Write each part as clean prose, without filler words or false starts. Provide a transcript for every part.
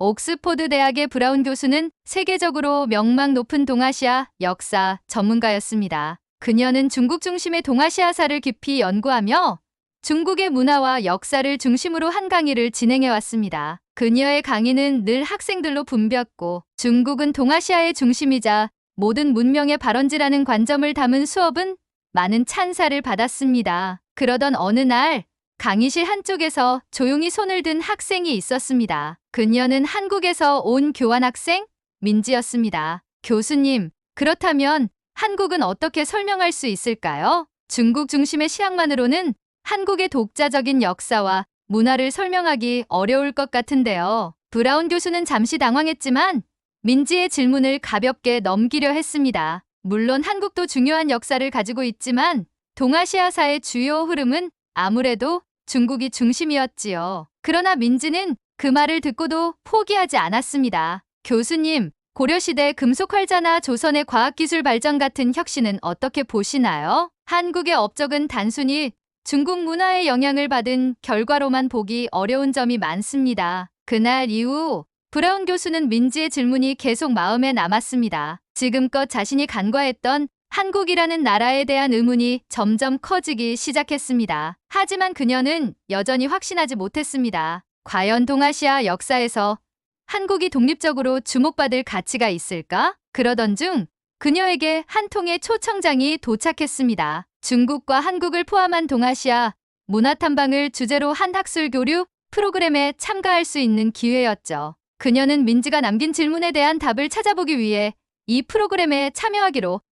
옥스포드 대학의 브라운 교수는 세계적으로 명망 높은 동아시아 역사 전문가였습니다. 그녀는 중국 중심의 동아시아사를 깊이 연구하며 중국의 문화와 역사를 중심으로 한 강의를 진행해왔습니다. 그녀의 강의는 늘 학생들로 붐볐고 중국은 동아시아의 중심이자 모든 문명의 발원지라는 관점을 담은 수업은 많은 찬사를 받았습니다. 그러던 어느 날 강의실 한쪽에서 조용히 손을 든 학생이 있었습니다. 그녀는 한국에서 온 교환학생 민지였습니다. 교수님, 그렇다면 한국은 어떻게 설명할 수 있을까요? 중국 중심의 시각만으로는 한국의 독자적인 역사와 문화를 설명하기 어려울 것 같은데요. 브라운 교수는 잠시 당황했지만 민지의 질문을 가볍게 넘기려 했습니다. 물론 한국도 중요한 역사를 가지고 있지만 동아시아사의 주요 흐름은 아무래도 중국이 중심이었지요. 그러나 민지는 그 말을 듣고도 포기하지 않았습니다. 교수님, 고려시대 금속활자나 조선의 과학기술 발전 같은 혁신은 어떻게 보시나요? 한국의 업적은 단순히 중국 문화의 영향을 받은 결과로만 보기 어려운 점이 많습니다. 그날 이후 브라운 교수는 민지의 질문이 계속 마음에 남았습니다. 지금껏 자신이 간과했던 한국이라는 나라에 대한 의문이 점점 커지기 시작했습니다. 하지만 그녀는 여전히 확신하지 못했습니다. 과연 동아시아 역사에서 한국이 독립적으로 주목받을 가치가 있을까? 그러던 중 그녀에게 한 통의 초청장이 도착했습니다. 중국과 한국을 포함한 동아시아 문화탐방을 주제로 한 학술 교류 프로그램에 참가할 수 있는 기회였죠. 그녀는 민지가 남긴 질문에 대한 답을 찾아보기 위해 이 프로그램에 참여하기로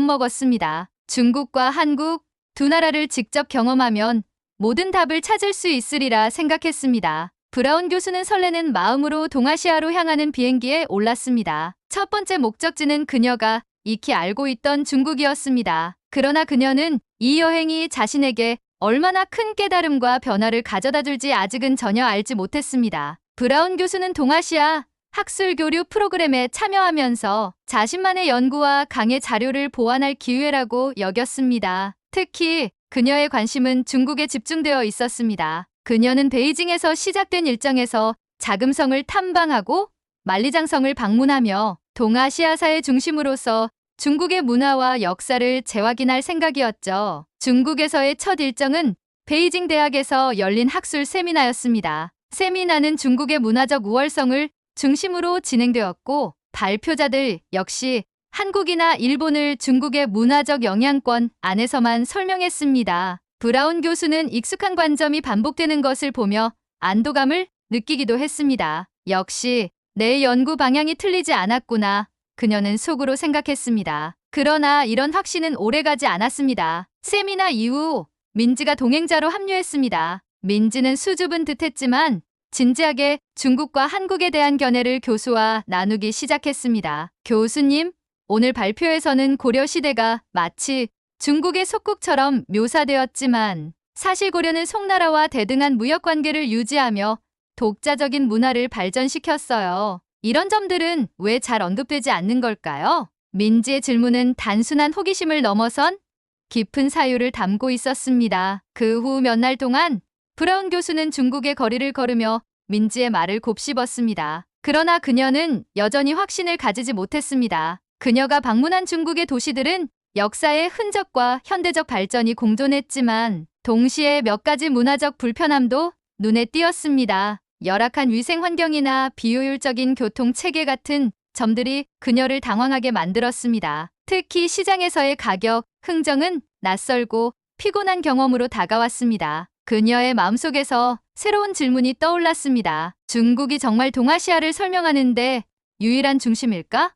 마음먹었습니다. 중국과 한국 두 나라를 직접 경험하면 모든 답을 찾을 수 있으리라 생각했습니다. 브라운 교수는 설레는 마음으로 동아시아로 향하는 비행기에 올랐습니다. 첫 번째 목적지는 그녀가 익히 알고 있던 중국이었습니다. 그러나 그녀는 이 여행이 자신에게 얼마나 큰 깨달음과 변화를 가져다 줄지 아직은 전혀 알지 못했습니다. 브라운 교수는 동아시아 학술 교류 프로그램에 참여하면서 자신만의 연구와 강의 자료를 보완할 기회라고 여겼습니다. 특히 그녀의 관심은 중국에 집중되어 있었습니다. 그녀는 베이징에서 시작된 일정에서 자금성을 탐방하고 만리장성을 방문하며 동아시아사의 중심으로서 중국의 문화와 역사를 재확인할 생각이었죠. 중국에서의 첫 일정은 베이징 대학에서 열린 학술 세미나였습니다. 세미나는 중국의 문화적 우월성을 중심으로 진행되었고 발표자들 역시 한국이나 일본을 중국의 문화적 영향권 안에서만 설명했습니다. 브라운 교수는 익숙한 관점이 반복되는 것을 보며 안도감을 느끼기도 했습니다. 역시 내 연구 방향이 틀리지 않았구나. 그녀는 속으로 생각했습니다. 그러나 이런 확신은 오래가지 않았습니다. 세미나 이후 민지가 동행자로 합류했습니다. 민지는 수줍은 듯했지만 진지하게 중국과 한국에 대한 견해를 교수와 나누기 시작했습니다. 교수님, 오늘 발표에서는 고려시대가 마치 중국의 속국처럼 묘사되었지만 사실 고려는 송나라와 대등한 무역관계를 유지하며 독자적인 문화를 발전시켰어요. 이런 점들은 왜 잘 언급되지 않는 걸까요? 민지의 질문은 단순한 호기심을 넘어선 깊은 사유를 담고 있었습니다. 그 후 몇 날 동안 브라운 교수는 중국의 거리를 걸으며 민지의 말을 곱씹었습니다. 그러나 그녀는 여전히 확신을 가지지 못했습니다. 그녀가 방문한 중국의 도시들은 역사의 흔적과 현대적 발전이 공존했지만 동시에 몇 가지 문화적 불편함도 눈에 띄었습니다. 열악한 위생 환경이나 비효율적인 교통 체계 같은 점들이 그녀를 당황하게 만들었습니다. 특히 시장에서의 가격 흥정은 낯설고 피곤한 경험으로 다가왔습니다. 그녀의 마음속에서 새로운 질문이 떠올랐습니다. 중국이 정말 동아시아를 설명하는데 유일한 중심일까?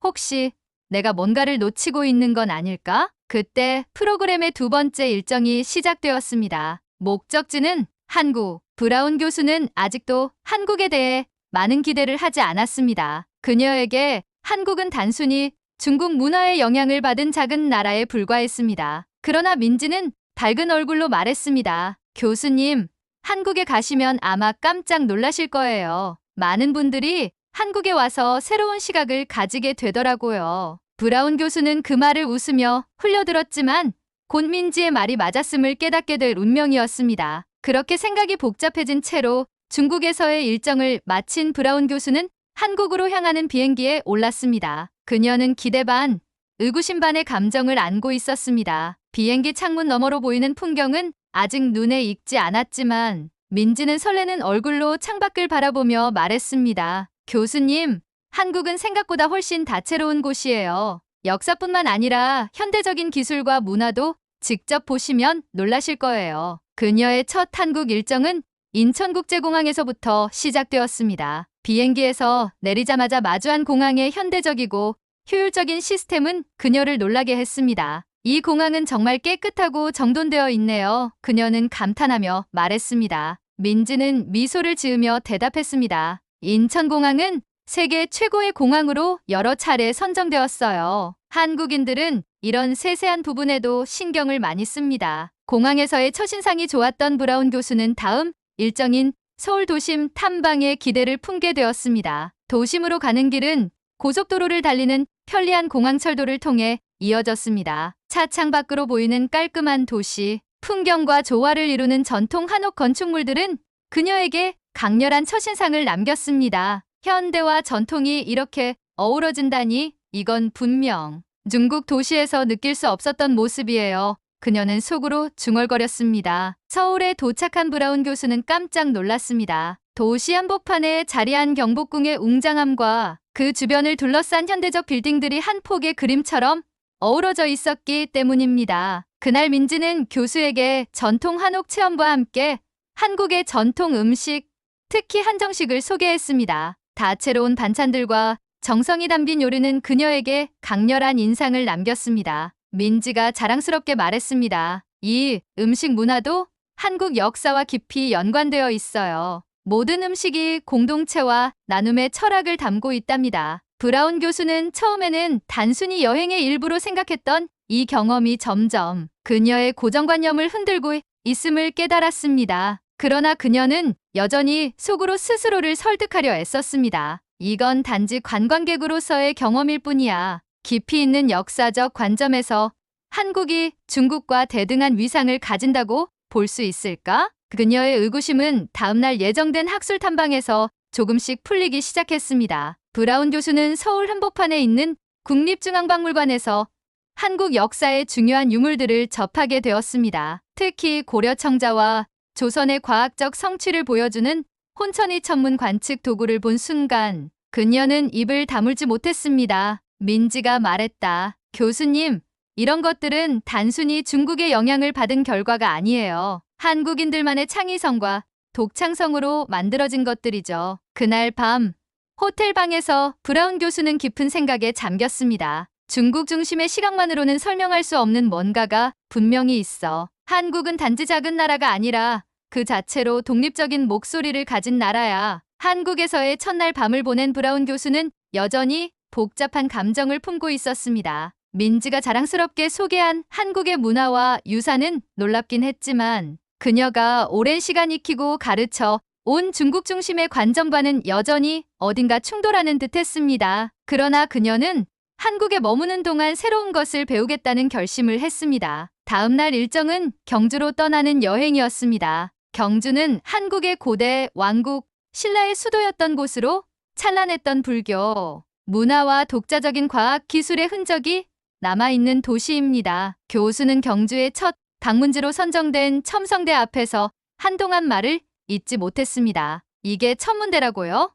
혹시 내가 뭔가를 놓치고 있는 건 아닐까? 그때 프로그램의 두 번째 일정이 시작되었습니다. 목적지는 한국. 브라운 교수는 아직도 한국에 대해 많은 기대를 하지 않았습니다. 그녀에게 한국은 단순히 중국 문화의 영향을 받은 작은 나라에 불과했습니다. 그러나 민지는 밝은 얼굴로 말했습니다. 교수님, 한국에 가시면 아마 깜짝 놀라실 거예요. 많은 분들이 한국에 와서 새로운 시각을 가지게 되더라고요. 브라운 교수는 그 말을 웃으며 흘려들었지만 곧 민지의 말이 맞았음을 깨닫게 될 운명이었습니다. 그렇게 생각이 복잡해진 채로 중국에서의 일정을 마친 브라운 교수는 한국으로 향하는 비행기에 올랐습니다. 그녀는 기대 반, 의구심 반의 감정을 안고 있었습니다. 비행기 창문 너머로 보이는 풍경은 아직 눈에 익지 않았지만 민지는 설레는 얼굴로 창밖을 바라보며 말했습니다. 교수님, 한국은 생각보다 훨씬 다채로운 곳이에요. 역사뿐만 아니라 현대적인 기술과 문화도 직접 보시면 놀라실 거예요. 그녀의 첫 한국 일정은 인천국제공항에서부터 시작되었습니다. 비행기에서 내리자마자 마주한 공항의 현대적이고 효율적인 시스템은 그녀를 놀라게 했습니다. 이 공항은 정말 깨끗하고 정돈되어 있네요. 그녀는 감탄하며 말했습니다. 민지는 미소를 지으며 대답했습니다. 인천공항은 세계 최고의 공항으로 여러 차례 선정되었어요. 한국인들은 이런 세세한 부분에도 신경을 많이 씁니다. 공항에서의 첫인상이 좋았던 브라운 교수는 다음 일정인 서울 도심 탐방에 기대를 품게 되었습니다. 도심으로 가는 길은 고속도로를 달리는 편리한 공항철도를 통해 이어졌습니다. 차창 밖으로 보이는 깔끔한 도시, 풍경과 조화를 이루는 전통 한옥 건축물들은 그녀에게 강렬한 첫인상을 남겼습니다. 현대와 전통이 이렇게 어우러진다니 이건 분명 중국 도시에서 느낄 수 없었던 모습이에요. 그녀는 속으로 중얼거렸습니다. 서울에 도착한 브라운 교수는 깜짝 놀랐습니다. 도시 한복판에 자리한 경복궁의 웅장함과 그 주변을 둘러싼 현대적 빌딩들이 한 폭의 그림처럼 어우러져 있었기 때문입니다. 그날 민지는 교수에게 전통 한옥 체험과 함께 한국의 전통 음식, 특히 한정식을 소개했습니다. 다채로운 반찬들과 정성이 담긴 요리는 그녀에게 강렬한 인상을 남겼습니다. 민지가 자랑스럽게 말했습니다. 이 음식 문화도 한국 역사와 깊이 연관되어 있어요. 모든 음식이 공동체와 나눔의 철학을 담고 있답니다. 브라운 교수는 처음에는 단순히 여행의 일부로 생각했던 이 경험이 점점 그녀의 고정관념을 흔들고 있음을 깨달았습니다. 그러나 그녀는 여전히 속으로 스스로를 설득하려 애썼습니다. 이건 단지 관광객으로서의 경험일 뿐이야. 깊이 있는 역사적 관점에서 한국이 중국과 대등한 위상을 가진다고 볼 수 있을까? 그녀의 의구심은 다음날 예정된 학술 탐방에서 조금씩 풀리기 시작했습니다. 브라운 교수는 서울 한복판에 있는 국립중앙박물관에서 한국 역사의 중요한 유물들을 접하게 되었습니다. 특히 고려 청자와 조선의 과학적 성취를 보여주는 혼천이 천문 관측 도구를 본 순간 그녀는 입을 다물지 못했습니다. 민지가 말했다. 교수님, 이런 것들은 단순히 중국의 영향을 받은 결과가 아니에요. 한국인들만의 창의성과 독창성으로 만들어진 것들이죠. 그날 밤 호텔 방에서 브라운 교수는 깊은 생각에 잠겼습니다. 중국 중심의 시각만으로는 설명할 수 없는 뭔가가 분명히 있어. 한국은 단지 작은 나라가 아니라 그 자체로 독립적인 목소리를 가진 나라야. 한국에서의 첫날 밤을 보낸 브라운 교수는 여전히 복잡한 감정을 품고 있었습니다. 민지가 자랑스럽게 소개한 한국의 문화와 유산은 놀랍긴 했지만 그녀가 오랜 시간 익히고 가르쳐 온 중국 중심의 관점과는 여전히 어딘가 충돌하는 듯했습니다. 그러나 그녀는 한국에 머무는 동안 새로운 것을 배우겠다는 결심을 했습니다. 다음 날 일정은 경주로 떠나는 여행이었습니다. 경주는 한국의 고대 왕국 신라의 수도였던 곳으로 찬란했던 불교, 문화와 독자적인 과학 기술의 흔적이 남아있는 도시입니다. 교수는 경주의 첫 방문지로 선정된 첨성대 앞에서 한동안 말을 잊지 못했습니다. 이게 천문대라고요?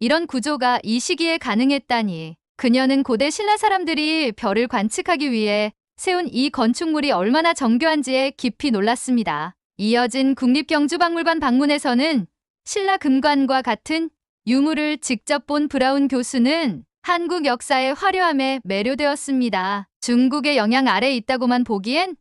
이런 구조가 이 시기에 가능했다니. 그녀는 고대 신라 사람들이 별을 관측하기 위해 세운 이 건축물이 얼마나 정교한지에 깊이 놀랐습니다. 이어진 국립경주박물관 방문에서는 신라 금관과 같은 유물을 직접 본 브라운 교수는 한국 역사의 화려함에 매료되었습니다. 중국의 영향 아래에 있다고만 보기엔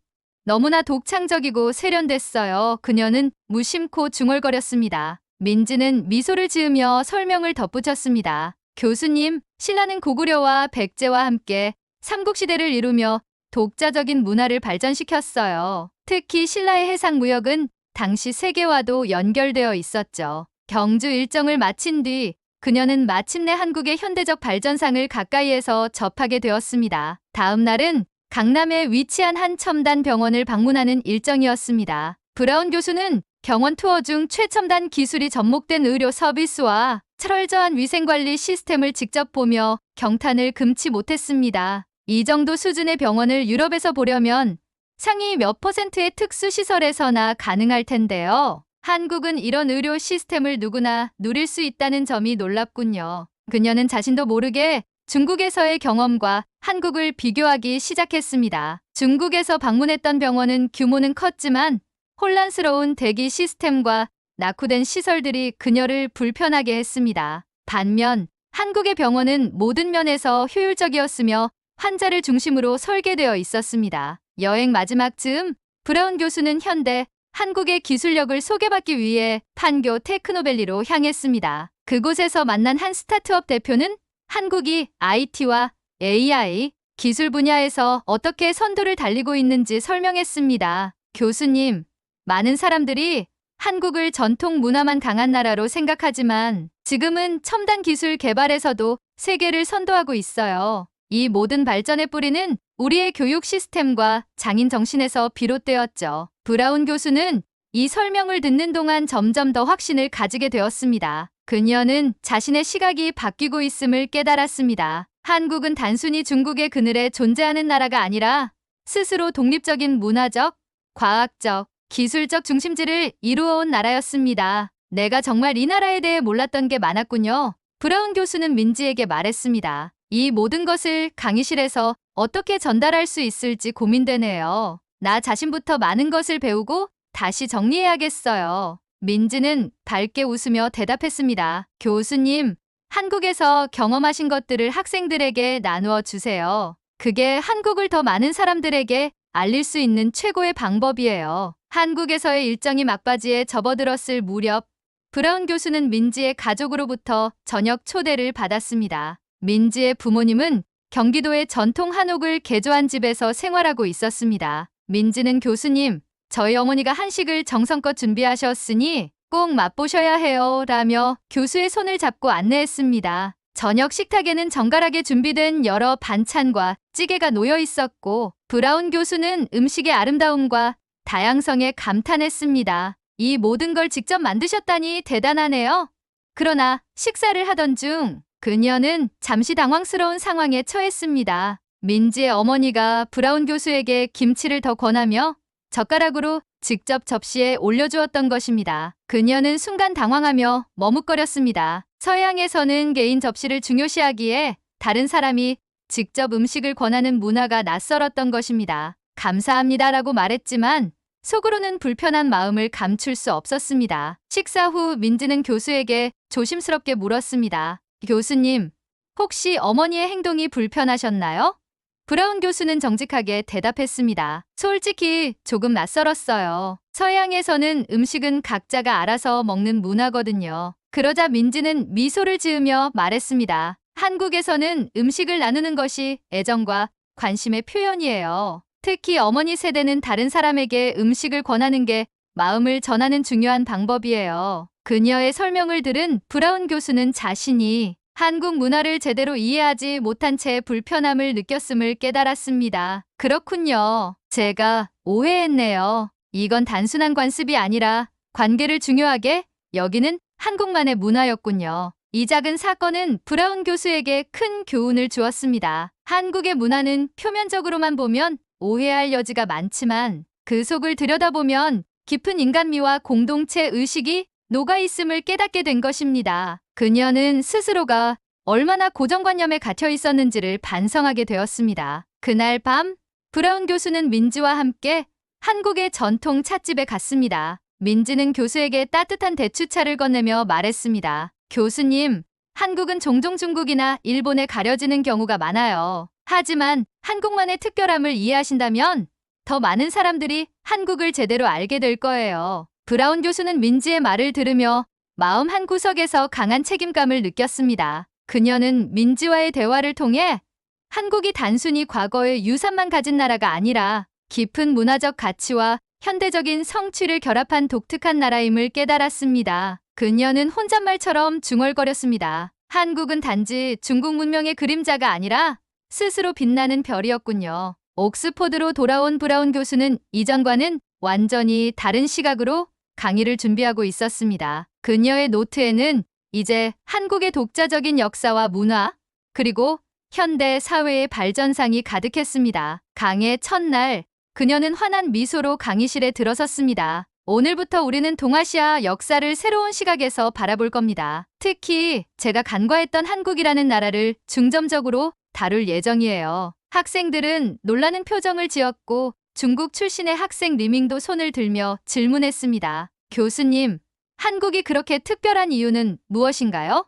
너무나 독창적이고 세련됐어요. 그녀는 무심코 중얼거렸습니다. 민지는 미소를 지으며 설명을 덧붙였습니다. 교수님, 신라는 고구려와 백제와 함께 삼국시대를 이루며 독자적인 문화를 발전시켰어요. 특히 신라의 해상무역은 당시 세계와도 연결되어 있었죠. 경주 일정을 마친 뒤 그녀는 마침내 한국의 현대적 발전상을 가까이에서 접하게 되었습니다. 다음 날은 강남에 위치한 한 첨단 병원을 방문하는 일정이었습니다. 브라운 교수는 병원 투어 중 최첨단 기술이 접목된 의료 서비스와 철저한 위생관리 시스템을 직접 보며 경탄을 금치 못했습니다. 이 정도 수준의 병원을 유럽에서 보려면 상위 몇 %의 특수시설에서나 가능할 텐데요. 한국은 이런 의료 시스템을 누구나 누릴 수 있다는 점이 놀랍군요. 그녀는 자신도 모르게 중국에서의 경험과 한국을 비교하기 시작했습니다. 중국에서 방문했던 병원은 규모는 컸지만 혼란스러운 대기 시스템과 낙후된 시설들이 그녀를 불편하게 했습니다. 반면 한국의 병원은 모든 면에서 효율적이었으며 환자를 중심으로 설계되어 있었습니다. 여행 마지막 즈음 브라운 교수는 현대 한국의 기술력을 소개받기 위해 판교 테크노밸리로 향했습니다. 그곳에서 만난 한 스타트업 대표는 한국이 IT와 AI 기술 분야에서 어떻게 선두를 달리고 있는지 설명했습니다. 교수님, 많은 사람들이 한국을 전통 문화만 강한 나라로 생각하지만 지금은 첨단 기술 개발에서도 세계를 선도하고 있어요. 이 모든 발전의 뿌리는 우리의 교육 시스템과 장인 정신에서 비롯되었죠. 브라운 교수는 이 설명을 듣는 동안 점점 더 확신을 가지게 되었습니다. 그녀는 자신의 시각이 바뀌고 있음을 깨달았습니다. 한국은 단순히 중국의 그늘에 존재하는 나라가 아니라 스스로 독립적인 문화적, 과학적, 기술적 중심지를 이루어온 나라였습니다. 내가 정말 이 나라에 대해 몰랐던 게 많았군요. 브라운 교수는 민지에게 말했습니다. 이 모든 것을 강의실에서 어떻게 전달할 수 있을지 고민되네요. 나 자신부터 많은 것을 배우고 다시 정리해야겠어요. 민지는 밝게 웃으며 대답했습니다. 교수님, 한국에서 경험하신 것들을 학생들에게 나누어 주세요. 그게 한국을 더 많은 사람들에게 알릴 수 있는 최고의 방법이에요. 한국에서의 일정이 막바지에 접어들었을 무렵 브라운 교수는 민지의 가족으로부터 저녁 초대를 받았습니다. 민지의 부모님은 경기도의 전통 한옥을 개조한 집에서 생활하고 있었습니다. 민지는 교수님, 저희 어머니가 한식을 정성껏 준비하셨으니 꼭 맛보셔야 해요 라며 교수의 손을 잡고 안내했습니다. 저녁 식탁에는 정갈하게 준비된 여러 반찬과 찌개가 놓여 있었고 브라운 교수는 음식의 아름다움과 다양성에 감탄했습니다. 이 모든 걸 직접 만드셨다니 대단하네요. 그러나 식사를 하던 중 그녀는 잠시 당황스러운 상황에 처했습니다. 민지의 어머니가 브라운 교수에게 김치를 더 권하며 젓가락으로 직접 접시에 올려주었던 것입니다. 그녀는 순간 당황하며 머뭇거렸습니다. 서양에서는 개인 접시를 중요시하기에 다른 사람이 직접 음식을 권하는 문화가 낯설었던 것입니다. 감사합니다라고 말했지만 속으로는 불편한 마음을 감출 수 없었습니다. 식사 후 민지는 교수에게 조심스럽게 물었습니다. 교수님, 혹시 어머니의 행동이 불편하셨나요? 브라운 교수는 정직하게 대답했습니다. 솔직히 조금 낯설었어요. 서양에서는 음식은 각자가 알아서 먹는 문화거든요. 그러자 민지는 미소를 지으며 말했습니다. 한국에서는 음식을 나누는 것이 애정과 관심의 표현이에요. 특히 어머니 세대는 다른 사람에게 음식을 권하는 게 마음을 전하는 중요한 방법이에요. 그녀의 설명을 들은 브라운 교수는 자신이 한국 문화를 제대로 이해하지 못한 채 불편함을 느꼈음을 깨달았습니다. 그렇군요. 제가 오해했네요. 이건 단순한 관습이 아니라 관계를 중요하게 여기는 한국만의 문화였군요. 이 작은 사건은 브라운 교수에게 큰 교훈을 주었습니다. 한국의 문화는 표면적으로만 보면 오해할 여지가 많지만 그 속을 들여다보면 깊은 인간미와 공동체 의식이 녹아있음을 깨닫게 된 것입니다. 그녀는 스스로가 얼마나 고정관념에 갇혀 있었는지를 반성하게 되었습니다. 그날 밤 브라운 교수는 민지와 함께 한국의 전통 찻집에 갔습니다. 민지는 교수에게 따뜻한 대추차를 건네며 말했습니다. 교수님, 한국은 종종 중국이나 일본에 가려지는 경우가 많아요. 하지만 한국만의 특별함을 이해하신다면 더 많은 사람들이 한국을 제대로 알게 될 거예요. 브라운 교수는 민지의 말을 들으며 마음 한구석에서 강한 책임감을 느꼈습니다. 그녀는 민지와의 대화를 통해 한국이 단순히 과거의 유산만 가진 나라가 아니라 깊은 문화적 가치와 현대적인 성취를 결합한 독특한 나라임을 깨달았습니다. 그녀는 혼잣말처럼 중얼거렸습니다. 한국은 단지 중국 문명의 그림자가 아니라 스스로 빛나는 별이었군요. 옥스포드로 돌아온 브라운 교수는 이전과는 완전히 다른 시각으로 강의를 준비하고 있었습니다. 그녀의 노트에는 이제 한국의 독자적인 역사와 문화, 그리고 현대 사회의 발전상이 가득했습니다. 강의 첫날, 그녀는 환한 미소로 강의실에 들어섰습니다. 오늘부터 우리는 동아시아 역사를 새로운 시각에서 바라볼 겁니다. 특히 제가 간과했던 한국이라는 나라를 중점적으로 다룰 예정이에요. 학생들은 놀라는 표정을 지었고 중국 출신의 학생 리밍도 손을 들며 질문했습니다. 교수님, 한국이 그렇게 특별한 이유는 무엇인가요?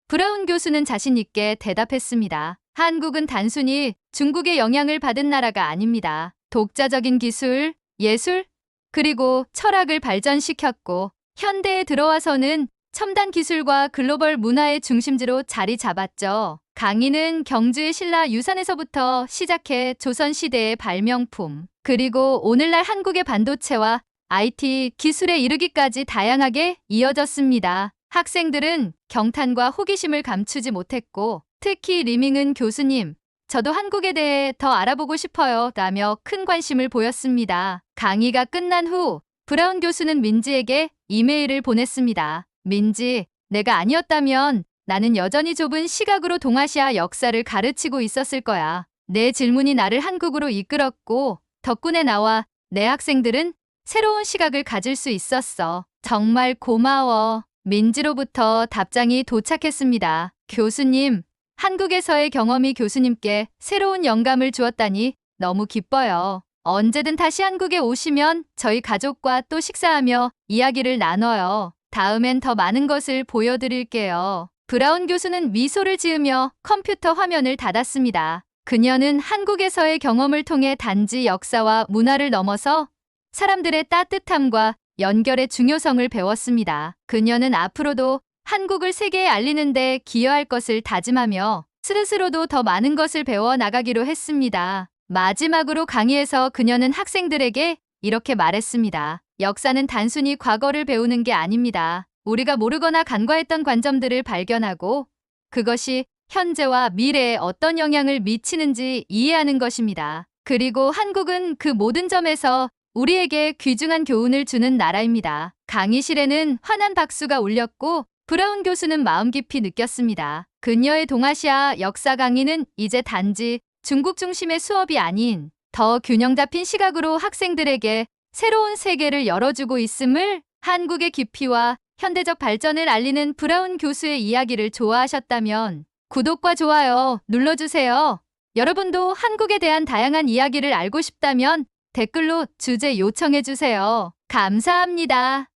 브라운 교수는 자신 있게 대답했습니다. 한국은 단순히 중국의 영향을 받은 나라가 아닙니다. 독자적인 기술, 예술, 그리고 철학을 발전시켰고 현대에 들어와서는 첨단 기술과 글로벌 문화의 중심지로 자리 잡았죠. 강의는 경주의 신라 유산에서부터 시작해 조선시대의 발명품, 그리고 오늘날 한국의 반도체와 IT 기술에 이르기까지 다양하게 이어졌습니다. 학생들은 경탄과 호기심을 감추지 못했고 특히 리밍은 교수님, 저도 한국에 대해 더 알아보고 싶어요 라며 큰 관심을 보였습니다. 강의가 끝난 후 브라운 교수는 민지에게 이메일을 보냈습니다. 민지, 내가 아니었다면 나는 여전히 좁은 시각으로 동아시아 역사를 가르치고 있었을 거야. 내 질문이 나를 한국으로 이끌었고 덕분에 나와 내 학생들은 새로운 시각을 가질 수 있었어. 정말 고마워. 민지로부터 답장이 도착했습니다. 교수님, 한국에서의 경험이 교수님께 새로운 영감을 주었다니 너무 기뻐요. 언제든 다시 한국에 오시면 저희 가족과 또 식사하며 이야기를 나눠요. 다음엔 더 많은 것을 보여드릴게요. 브라운 교수는 미소를 지으며 컴퓨터 화면을 닫았습니다. 그녀는 한국에서의 경험을 통해 단지 역사와 문화를 넘어서 사람들의 따뜻함과 연결의 중요성을 배웠습니다. 그녀는 앞으로도 한국을 세계에 알리는 데 기여할 것을 다짐하며 스스로도 더 많은 것을 배워 나가기로 했습니다. 마지막으로 강의에서 그녀는 학생들에게 이렇게 말했습니다. 역사는 단순히 과거를 배우는 게 아닙니다. 우리가 모르거나 간과했던 관점들을 발견하고 그것이 현재와 미래에 어떤 영향을 미치는지 이해하는 것입니다. 그리고 한국은 그 모든 점에서 우리에게 귀중한 교훈을 주는 나라입니다. 강의실에는 환한 박수가 울렸고 브라운 교수는 마음 깊이 느꼈습니다. 그녀의 동아시아 역사 강의는 이제 단지 중국 중심의 수업이 아닌 더 균형 잡힌 시각으로 학생들에게 새로운 세계를 열어주고 있음을, 한국의 깊이와 현대적 발전을 알리는 브라운 교수의 이야기를 좋아하셨다면 구독과 좋아요 눌러주세요. 여러분도 한국에 대한 다양한 이야기를 알고 싶다면 댓글로 주제 요청해주세요. 감사합니다.